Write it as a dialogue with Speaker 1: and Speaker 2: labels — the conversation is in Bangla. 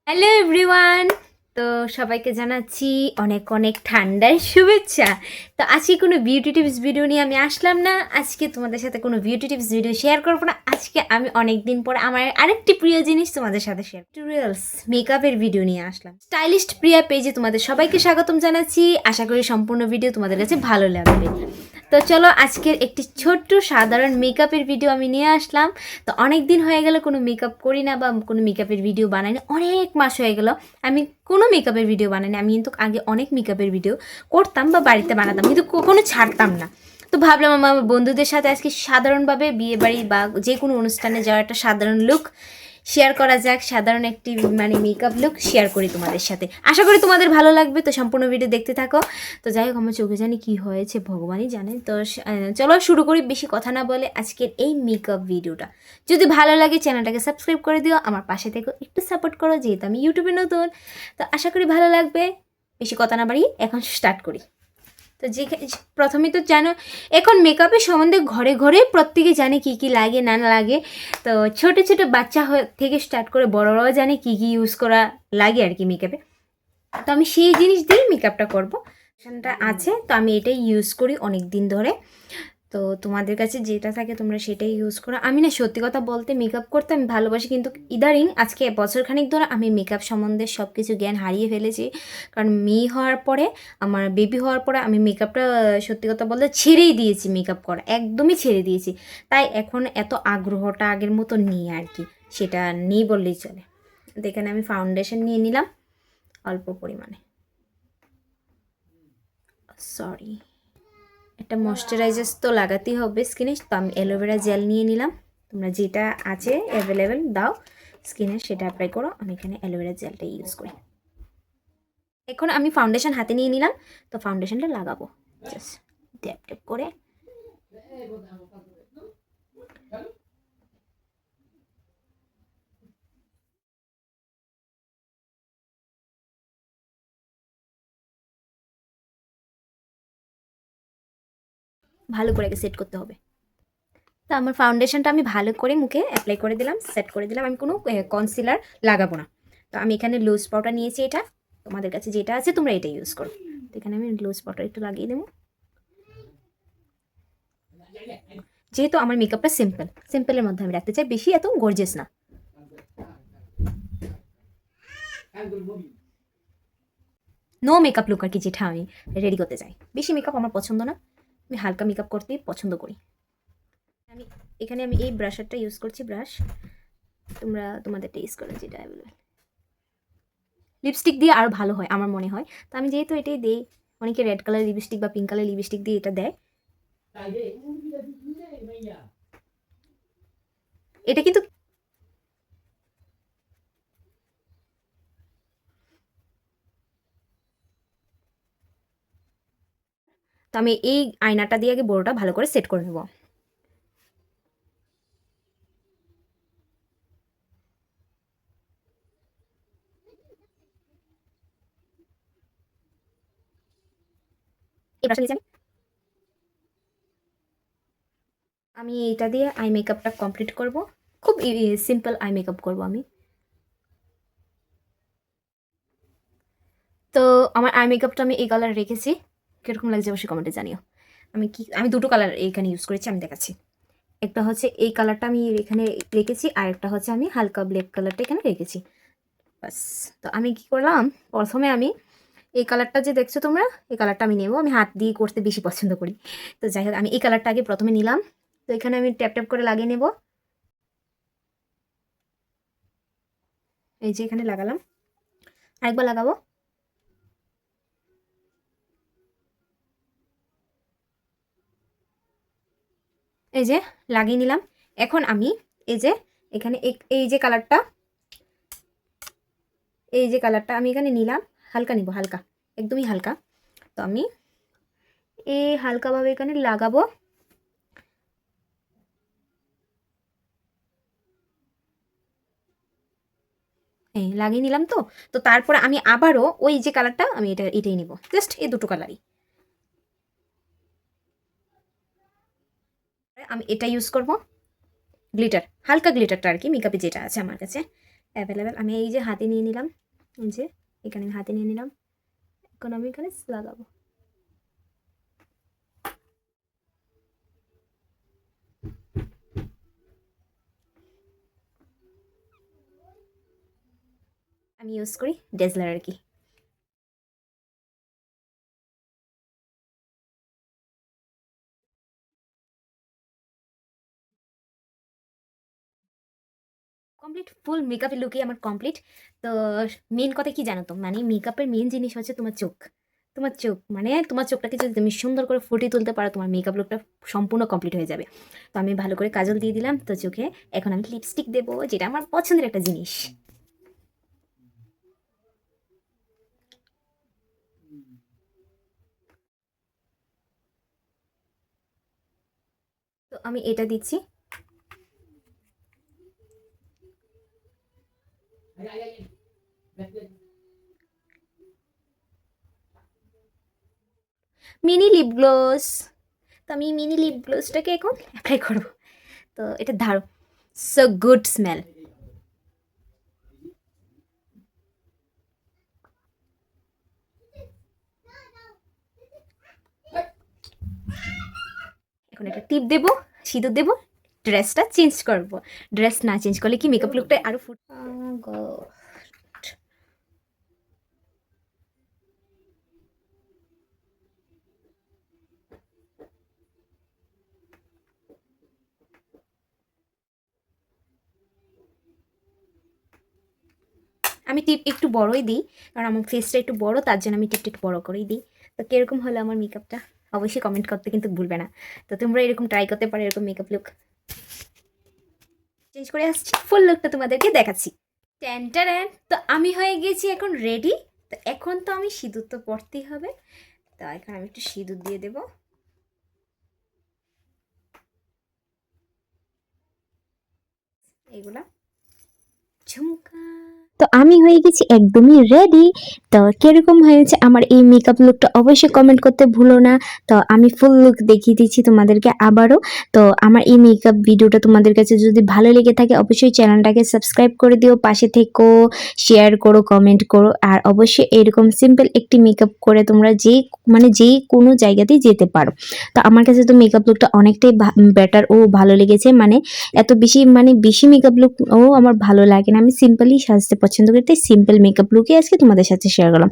Speaker 1: Hello everyone. তো সবাইকে জানাচ্ছি অনেক অনেক ঠান্ডার শুভেচ্ছা। তো আজকে কোনো বিউটি টিপস ভিডিও নিয়ে আমি আসলাম না। আজকে তোমাদের সাথে কোনো বিউটি টিপস ভিডিও শেয়ার করবো না। আজকে আমি অনেক দিন পরে আমার আরেকটি প্রিয় জিনিস তোমাদের সাথে শেয়ার, টিউটোরিয়ালস মেকআপের ভিডিও নিয়ে আসলাম। স্টাইলিস্ট প্রিয়া পেজে তোমাদের সবাইকে স্বাগতম জানাচ্ছি। আশা করি সম্পূর্ণ ভিডিও তোমাদের কাছে ভালো লাগবে। তো চলো আজকের একটি ছোট্ট সাধারণ মেকআপের ভিডিও আমি নিয়ে আসলাম। তো অনেক দিন হয়ে গেল কোনো মেকআপ করি না বা কোনো মেকআপের ভিডিও বানাই না, অনেক মাস হয়ে গেল আমি কোনো মেকআপের ভিডিও বানাই না। আমি কিন্তু আগে অনেক মেকআপের ভিডিও করতাম বা বাড়িতে বানাতাম, কিন্তু কখনো ছাড়তাম না। তো ভাবলাম আমার বন্ধুদের সাথে আজকে সাধারণভাবে বিয়ে বাড়ি বা যে কোনো অনুষ্ঠানে যাওয়ার একটা সাধারণ লুক শেয়ার করা যাক, সাধারণ একটি মেকআপ লুক শেয়ার করি তোমাদের সাথে। আশা করি তোমাদের ভালো লাগবে। তো সম্পূর্ণ ভিডিও দেখতে থাকো। তো যাই হোক, আমার চোখে জানি কি হয়েছে ভগবানই জানে। তো চলো শুরু করি বেশি কথা না বলে আজকের এই মেকআপ ভিডিওটা। যদি ভালো লাগে চ্যানেলটাকে সাবস্ক্রাইব করে দিও, আমার পাশে থেকে একটু সাপোর্ট করো, যেহেতু আমি ইউটিউবে নতুন। তো আশা করি ভালো লাগবে। বেশি কথা না বাড়িয়ে এখন স্টার্ট করি। তো যে প্রথমে তো জানো এখন মেকআপের সম্বন্ধে ঘরে ঘরে প্রত্যেকে জানে কী কী লাগে না লাগে। তো ছোটো ছোটো বাচ্চা থেকে স্টার্ট করে বড়রাও জানে কী কী ইউজ করা লাগে আর কি মেকআপে। তো আমি সেই জিনিস দিয়েই মেকআপটা করবো। ফাউন্ডেশনটা আছে, তো আমি এটাই ইউজ করি অনেক দিন ধরে। তো তোমাদের কাছে যেটা থাকে তোমরা সেটাই ইউজ করো। আমি না সত্যি কথা বলতে মেকআপ করতে আমি ভালোবাসি, কিন্তু ইদারিং আজকে বছরখানেক ধরে আমি মেকআপ সম্বন্ধে সব কিছু জ্ঞান হারিয়ে ফেলেছি। কারণ মেয়ে হওয়ার পরে, আমার বেবি হওয়ার পরে আমি মেকআপটা সত্যি কথা বলতে ছেড়েই দিয়েছি, মেকআপ করা একদমই ছেড়ে দিয়েছি। তাই এখন এত আগ্রহটা আগের মতো নেই আর কি, সেটা নেই বললেই চলে। এখানে আমি ফাউন্ডেশন নিয়ে নিলাম অল্প পরিমাণে, সরি। একটা ময়শ্চারাইজার তো লাগাতেই হবে স্কিনে। তো আমি অ্যালোভেরা জেল নিয়ে নিলাম। তোমরা যেটা আছে অ্যাভেলেবেল দাও স্কিনে সেটা অ্যাপ্লাই করো। আমি এখানে অ্যালোভেরা জেলটা ইউজ করি। এখন আমি ফাউন্ডেশন হাতে নিয়ে নিলাম। তো ফাউন্ডেশনটা লাগাবো জাস্ট ট্যাপ ট্যাপ করে। ভালো করে সেট করতে হবে। তো আমার ফাউন্ডেশনটা আমি ভালো করে মুখে অ্যাপ্লাই করে দিলাম, সেট করে দিলাম। আমি কোনো কনসিলার লাগাবো না। তো আমি এখানে লুজ পাউডার নিয়েছি, এটা তোমাদের কাছে যেটা আছে তোমরা এটা ইউজ করো। তো এখানে আমি লুজ পাউডার একটু লাগিয়ে দেবো। যেহেতু আমার মেকআপটা সিম্পলের মধ্যে আমি রাখতে চাই, বেশি এত গর্জিয়াস না। নো মেকআপ লুক আর কি, যেটা আমি রেডি করতে চাই। বেশি মেকআপ আমার পছন্দ না, আমি হালকা মেকআপ করতেই পছন্দ করি। আমি এখানে আমি এই ব্রাশারটা ইউজ করছি, ব্রাশ তোমরা তোমাদের ইউজ করো যেটা অ্যাভেলেবেল। লিপস্টিক দিয়ে আরও ভালো হয় আমার মনে হয়। তো আমি যেহেতু এটাই দিই, অনেকে রেড কালার লিপস্টিক বা পিঙ্ক কালার লিপস্টিক দিয়ে এটা দেয়। এটা কিন্তু তো আমি এই আয়নাটা দিয়ে আগে বড়টা ভালো করে সেট করে নেব। এই ব্রাশটা নিয়েছি আমি এটা দিয়ে আই মেকআপটা কমপ্লিট করব। খুব সিম্পল আই মেকআপ করব আমি। তো আমার আই মেকআপটা আমি এই কালার রেখেছি, কীরকম লাগছে অবশ্যই কমেন্টে জানিও। আমি দুটো কালার এইখানে ইউজ করেছি, আমি দেখাচ্ছি। একটা হচ্ছে এই কালারটা আমি এখানে রেখেছি, আর একটা হচ্ছে আমি হালকা ব্ল্যাক কালারটা এখানে রেখেছি। বাস। তো আমি কি করলাম, প্রথমে আমি এই কালারটা যে দেখছো তোমরা, এই কালারটা আমি নেবো। আমি হাত দিয়ে করতে বেশি পছন্দ করি। তো যাই হোক, আমি এই কালারটা আগে প্রথমে নিলাম। তো এখানে আমি ট্যাপ ট্যাপ করে লাগিয়ে নেব। এই যে এখানে লাগালাম, আরেকবার লাগাবো। এই যে লাগিয়ে নিলাম। এখন আমি এই যে এখানে এই যে কালারটা, এই যে কালারটা আমি এখানে নিলাম, হালকা নিব, হালকা, একদমই হালকা। তো আমি এই হালকাভাবে এখানে লাগাবো। এই লাগিয়ে নিলাম। তো তো তারপরে আমি আবারও ওই যে কালারটা আমি এটাই নিব, জাস্ট এই দুটো কালারই আমি এটা ইউজ করব। গ্লিটার, হালকা গ্লিটারটা আর কি, মেকআপে যেটা আছে আমার কাছে অ্যাভেলেবেল। আমি এই যে হাতে নিয়ে নিলাম, এই যে এখানে আমি হাতে নিয়ে নিলাম। এখন আমি এখানে লাগাবো। আমি ইউজ করি ডেজলার আর কি। কমপ্লিট ফুল মেকআপের লুকই আমার কমপ্লিট। তো মেন কথা কি জানো তো, মানে মেকআপের মেন জিনিস হচ্ছে তোমার চোখ। তোমার চোখ মানে তোমার চোখটাকে যদি তুমি সুন্দর করে ফুটিয়ে তুলতে পারো, তোমার মেকআপ লুকটা সম্পূর্ণ কমপ্লিট হয়ে যাবে। তো আমি ভালো করে কাজল দিয়ে দিলাম তো চোখে। এখন আমি লিপস্টিক দেবো, যেটা আমার পছন্দের একটা জিনিস। তো আমি এটা দিচ্ছি। Mini lip gloss. তো আমি মিনি লিপ গ্লোসটাকে এখন অ্যাপ্লাই করবো। তো এটা দারুণ, সো গুড স্মেল। এখন একটা টিপ দেবো, সিঁদুর দেবো, ড্রেসটা চেঞ্জ করবো। ড্রেস না চেঞ্জ করলে কি মেকআপ লুকটা আরো ফুট। আমি টিপ একটু বড়ই দিই, কারণ আমার ফেসটা একটু বড়, তার জন্য আমি টিপটা একটু বড় করেই দিই। তো কীরকম হলো আমার মেকআপটা অবশ্যই কমেন্ট করতে কিন্তু ভুলবে না। তো তোমরা এরকম ট্রাই করতে পারো, এরকম মেকআপ লুক। চেঞ্জ করে আসছি, ফুল লুকটা তোমাদেরকে দেখাচ্ছি। Tan tan. তো আমি হয়ে গেছি এখন রেডি। তো এখন তো আমি সিঁদুর তো পরতেই হবে। তো এখন আমি একটু সিঁদুর দিয়ে দেবো এগুলা, ঝুমকা। তো আমি হয়ে গেছি একদমই রেডি। তো কিরকম হয়েছে আমার এই মেকআপ লুকটা অবশ্যই কমেন্ট করতে ভুলো না। তো আমি ফুল লুক দেখিয়ে দিচ্ছি তোমাদেরকে আবারও। তো আমার এই মেকআপ ভিডিওটা তোমাদের কাছে যদি ভালো লেগে থাকে, অবশ্যই চ্যানেলটাকে সাবস্ক্রাইব করে দিও, পাশে থেকো, শেয়ার করো, কমেন্ট করো। আর অবশ্যই এরকম সিম্পল একটি মেকআপ করে তোমরা যে কোনো জায়গাতেই যেতে পারো। তো আমার কাছে তো মেকআপ লুকটা অনেকটাই বেটার ও ভালো লেগেছে। মানে এত বেশি মেকআপ লুক ও আমার ভালো লাগে না, আমি সিম্পলই সাজতে পছন্দ করি, তাই সিম্পল মেকআপ লুকই আজকে তোমাদের সাথে শেয়ার করলাম।